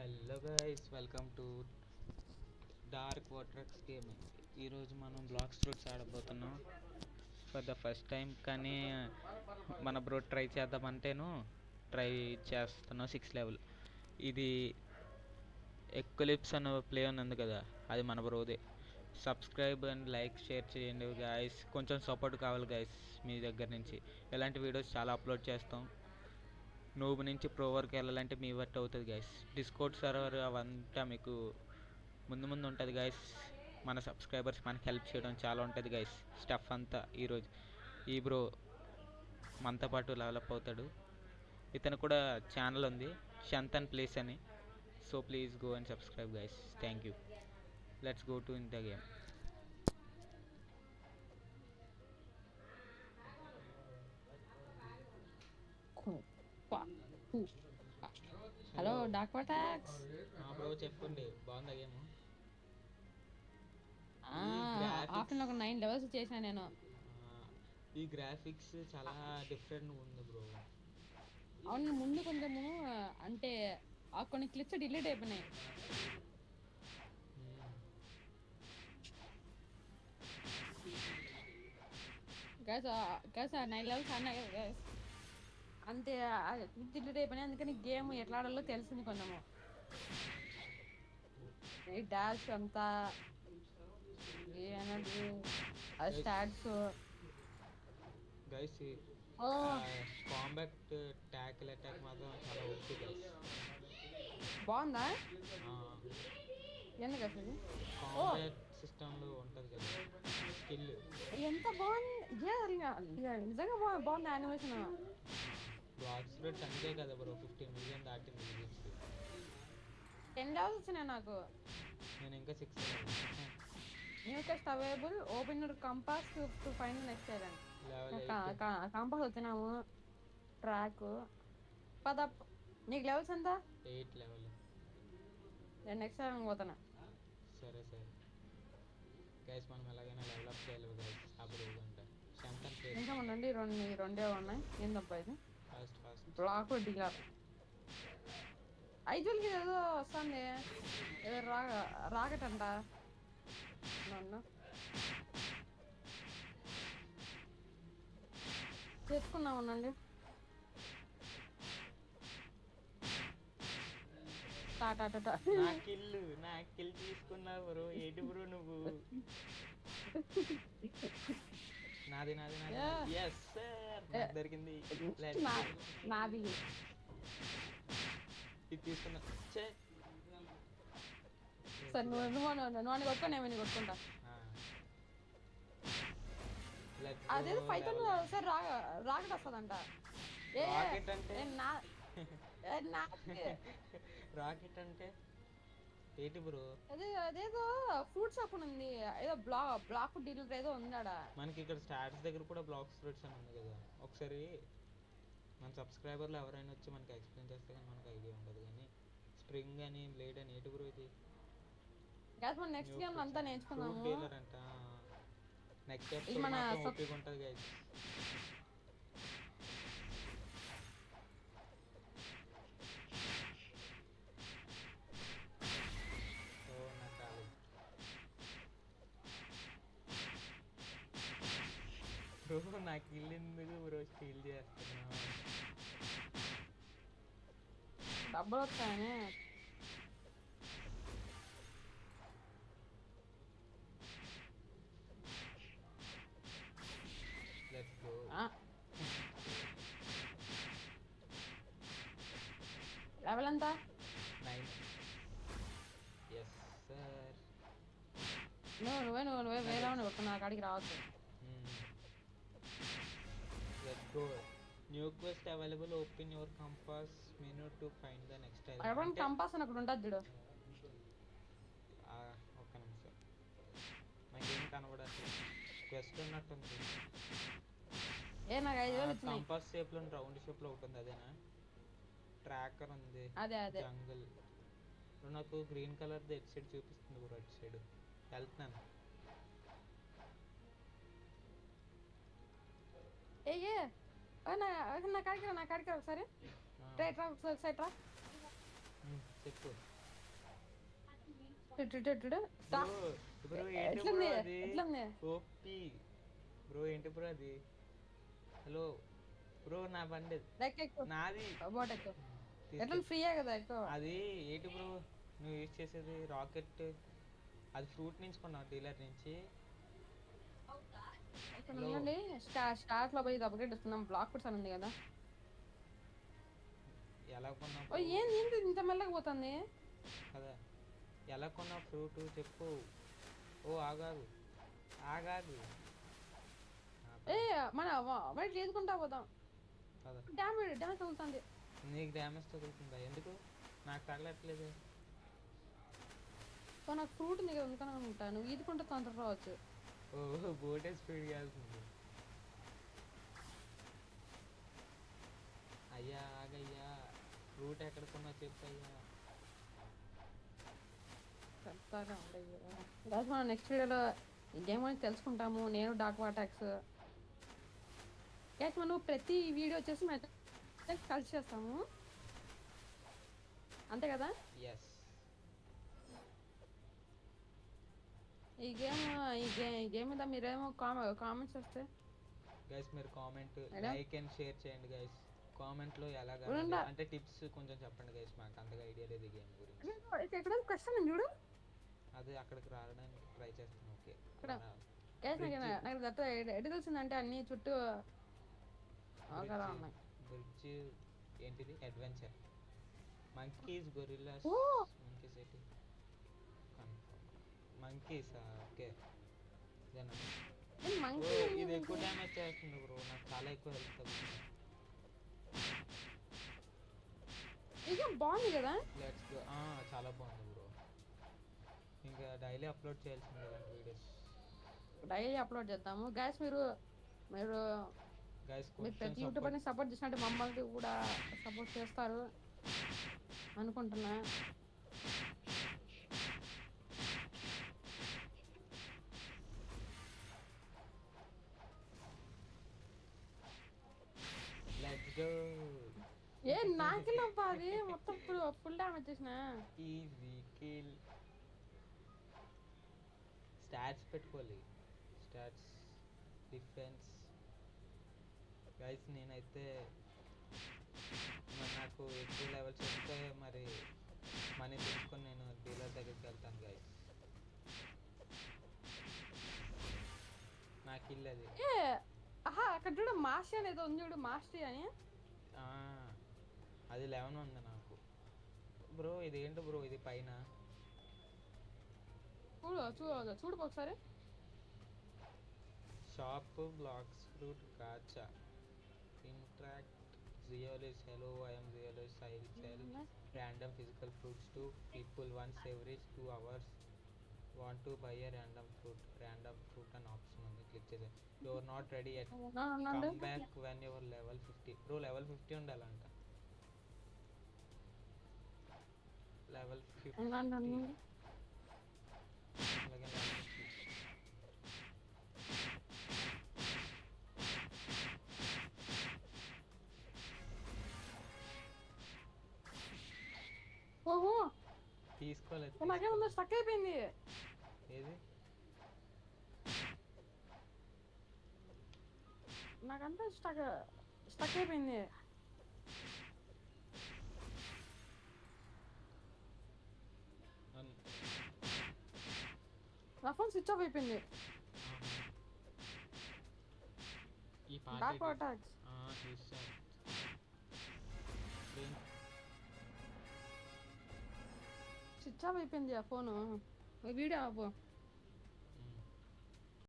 Hello guys, welcome to Dark Waters gaming. ఈరోజు మనం Blox Fruits ఆడబోతున్నాం ఫర్ ద ఫస్ట్ టైం. కానీ మన బ్రో ట్రై చేద్దామంటేను ట్రై చేస్తున్నాం 6 లెవెల్. ఇది ఎక్వలిప్స్ అనే ప్లే ఉంది కదా, అది మన బ్రోదే. సబ్స్క్రైబ్ అండ్ లైక్ షేర్ చేయండి గాయస్. కొంచెం సపోర్ట్ కావాలి గాయస్ మీ దగ్గర నుంచి. ఇలాంటి వీడియోస్ చాలా అప్లోడ్ చేస్తాం. నూబ్ నుంచి ప్రో వరకు వెళ్ళాలంటే మీ బట్టి అవుతుంది గైస్. డిస్కౌంట్ సర్వర్ అవంతా మీకు ముందు ఉంటుంది గైస్. మన సబ్స్క్రైబర్స్ మనకి హెల్ప్ చేయడం చాలా ఉంటుంది గైస్. స్టఫ్ అంతా ఈరోజు ఈ బ్రో మనతో పాటు డెవలప్ అవుతాడు. ఇతను కూడా ఛానల్ ఉంది, శంతన్ ప్లేస్ అని. So please go and subscribe guys. Thank you. Let's go to in the game. Hello డాక్ వాటాక్స్. బ్రో చెప్పండి, బాగుందా గేమ్? ఆఫ్టర్నూన్ ఒక 9 లెవెల్స్ చేసిన నేను. ఈ గ్రాఫిక్స్ చాలా డిఫరెంట్ ఉంది బ్రో. అవును, ముందు కొంచెము అంటే కొన్ని క్లిప్స్ డిలీట్ అయిపోయినాయి. గైస్ 9 లెవెల్స్ అన్నాయి కదా గైస్, అంతే డిలీట్ అయిపోయినాయి. అందుకని గేమ్ ఎట్లా ఆడాలో తెలిసింది కొంచెము. డాష్ అంతా stats guys combat tackle attack మాత్రం చాలా ఓకే గైస్. బాగుందా? ఎందుకు అసలు కాంబాట్ సిస్టంలో ఉంటుంది కదా స్కిల్. ఎంత బాగుంది, నిజంగా బాగుంది యానిమేషన్. బ్లాక్స్ రేట్స్ అంతే కదా బ్రో, 15 మిలియన్ దాటింది విజిట్స్. 10 లెవెల్స్ వచ్చినాయి నాకు. నేను ఇంకా 6 new test available, open your compass to find next island. Compass వచ్చినాము, ట్రాక్ పద. నీకు లెవెల్స్ ఎంత? 8 లెవెల్. నేను నెక్స్ట్ ఐలాండ్ పోతాను. సరే గైస్, మనం ఎలాగైనా డెవలప్ చేయాలి గైస్. అప్పుడు అంటే ఇంకా ఉండండి, రెండే ఉన్నాయి. ఏందబ్బా ఇది? ఫాస్ట్ బ్లాక్ డీలర్ 5 వేలకి ఏదో వస్తుంది, ఏదో రాకెట్ అంట. తెచ్చుకున్నాం ఉండండి. నా కిల్ తీసుకున్నావు బ్రో. ఏంటి బ్రో నువ్వు? నాది yes sir, నాకు దొరికింది. నాది ఇది తీసుకున్నా. సరే నువ్వు కొట్టుకో, నేను కొట్టుకుంటా. అదేదో ఫైతన్ సరే రాకెట్ వస్తుందంట. రాకెట్ అంటే ఏంటి బ్రో? అదేదో ఫ్రూట్ షాప్ ఉంది, ఏదో బ్లాక్ డీలర్ ఏదో ఉందాడా. మనకి ఇక్కడ స్టాట్స్ దగ్గర కూడా బ్లాక్స్ ఫ్రూట్స్ అని ఉంది కదా. ఒకసారి మన సబ్స్క్రైబర్లు ఎవరైనా వచ్చి మనకి ఎక్స్ప్లెయిన్ చేస్తే కానీ మనకు ఐడియా ఉండదు. కానీ స్ప్రింగ్ అని బ్లేడ్ అని ఏంటి బ్రో ఇది? నెక్స్ట్ గేమ్ అంతా నేర్చుకున్నాము. డీలర్ అంట. నెక్స్ట్ ఎపిసోడ్ మాత్రం ఓపిక ఉంటుంది గైస్. బ్రో నాకు ఇల్లు ఎందుకు బ్రో స్టీల్ చేస్తున్నా? డబ్బులు వస్తాయని. Let's go. లెవెల్ ఎంత? 9. yes sir. నువ్వే వేరే కొట్టు, నా కాడికి రావద్దు. Let's go. New quest available. Open your compass menu to find the next island. ఎవరైనా కంపాస్ అని అక్కడ ఉంటుంది చూడు. ఒక్క నిమిషం, నాకేం కనబడట్లేదు. క్వెస్ట్ ఉన్నట్టుంది. నాకు 5 వేలు వచ్చినాయి. కంపాస్ షేప్లో రౌండ్ షేప్లో ఉంటుంది, అదేనా? ట్రాకర్ ఉంది, అదే జంగల్. నాకు గ్రీన్ కలర్ ఎట్ సైడ్ చూపిస్తుంది బ్రో. అటు సైడ్ వెళ్తున్నాను. నా కాడికి ఒకసారి ఒకసారి చెప్పు. బ్రో బ్రో ఏంటి బ్రో ఎట్లుంది అది ఎట్లుంది ఓపి బ్రో ఏంటి బ్రో అది హలో బ్రో నా బండి ఎక్కువ నాది బోట్ ఎక్కువ తీసుకె ఎట్లా ఫ్రీయే కదా ఎక్కువ అది ఏంటి బ్రో నువ్వు యూజ్ చేసేది రాకెట్ అది ఫ్రూట్ నుంచి కొన్నావు డీలర్ నుంచి ఇక్కడ హలో ఉండండి స్టార్ట్ లో పోయి అప్గ్రేడ్ ఇస్తున్నాం బ్లాక్ ఫుడ్స్ అని ఉంది కదా ఎలా కొన్నావు ఓ బ్రో ఏంది ఏంది ఇంత మెల్లగా పోతుంది కదా ఎలా కొన్నావు ఫ్రూట్ చెప్పు ఓ ఆగాగు ఆగాగు ఏ మన బయట చేసుకుంటా పోతాం కదా డ్యామేజ్ తగులుతుంది నీకు డ్యామేజ్ తగులుతుందా ఎందుకు నాకు తగలట్లేదు సో నాకు ఫ్రూట్ ఉంది కదా అందుకని అనుకుంటా నువ్వు ఈదుకుంటే తొందర రావచ్చు ఓ బోటే స్పీడ్ కాల్సింది అయ్యా ఆగయ్యా ఫ్రూట్ ఎక్కడ కొన్నా చెప్పయ్యా చెప్తాగా మనం నెక్స్ట్ వీడియోలో ఈ గేమ్ అని తెలుసుకుంటాము నేను డాక్ వాటాక్స్ గ్యాస్ మనం ప్రతి వీడియో వచ్చేసి మేము కలిసి చేస్తాము అంతే కదా ఎస్ ఈ గేమ్ మీద మీరేమో కామెంట్స్ వస్తే గైస్ మీరు కామెంట్ ఎలా? లైక్ అండ్ షేర్ చేయండి గైస్ కామెంట్లో ఎలాగ ఉండా. అంటే టిప్స్ కొంచెం చెప్పండి గైస్ మాకు అంతగా ఐడియా లేదు ఈ గేమ్ గురించి ఎక్కడ క్వశ్చన్ చూడు అదే అక్కడికి రావడానికి ట్రై చేస్తాను ఓకే ఇక్కడ. గ్యాస్ నాకు దట్టు ఎటు తెలిసిందంటే అన్ని చుట్టూ కదా ఉన్నాయి బ్రిడ్జ్ ఏంటిది అడ్వెంచర్ మంకీస్ గొరిల్లాస్ ఓ! మంకీస్ ఏంటి మంకీస్ ఓకే ఇదేనా మంకీ ఓ ఇది ఎక్కువ డ్యామేజ్ చేస్తుంది బ్రో నాకు చాలా ఎక్కువ హెల్త్ తగ్గుతుంది ఇది బాగుంది కదా లెట్స్ గో చాలా బాగుంది బ్రో ఇంకా డైలీ అప్లోడ్ చేయాల్సింది ఇలాంటి వీడియోస్ డైలీ అప్లోడ్ చేద్దాము గ్యాస్ మీరు గైస్ మీరు ప్రతి యూట్యూబర్ని సపోర్ట్ చేసినట్టు మమ్మల్ని కూడా సపోర్ట్ చేస్తారు అనుకుంటున్నా లెట్స్ గో ఏ నాకెళ్ళబ్బా అది మొత్తం ఫుల్ డ్యామేజ్ చేసిన ఈజీ కిల్ స్టాట్స్ పెట్టుకోవాలి స్టాట్స్ డిఫెన్స్ గైస్ నేనైతే మరి నాకు ఎక్కువ లెవెల్స్ వస్తే మరి మనీ తీసుకొని నేను డీలర్ దగ్గరికి వెళ్తాను గైస్ నాకు ఇల్లు అది ఏ అక్కడ చూడు మాస్టీ అని ఏదో ఉంది చూడు మాస్టీ అని అది 11 ఉంది నాకు బ్రో ఇదేంటి బ్రో ఇది పైన చూడు ఒకసారి shop Blox Fruit gacha interact జియోలిస్ హలో ఐఎమ్ జియోలిస్ I sell random physical fruits to people once every 2 hours want to buy a random fruit an option ఉంది క్లిక్ చేసే you are not ready yet come back when you are level 50 bro level 50 ఉండాలంట level 50 అలాగే level 50 ఓహో తీసుకోలేదు నాకేమన్నా stuck అయిపోయింది ఏది నాకంతా స్టక్ అయిపోయింది నా ఫోన్ స్విచ్ ఆఫ్ అయిపోయింది ఈ డాక్ వాటాక్స్ చూసా స్విచ్ ఆఫ్ అయిపోయింది ఆ ఫోను వీడియో ఆపు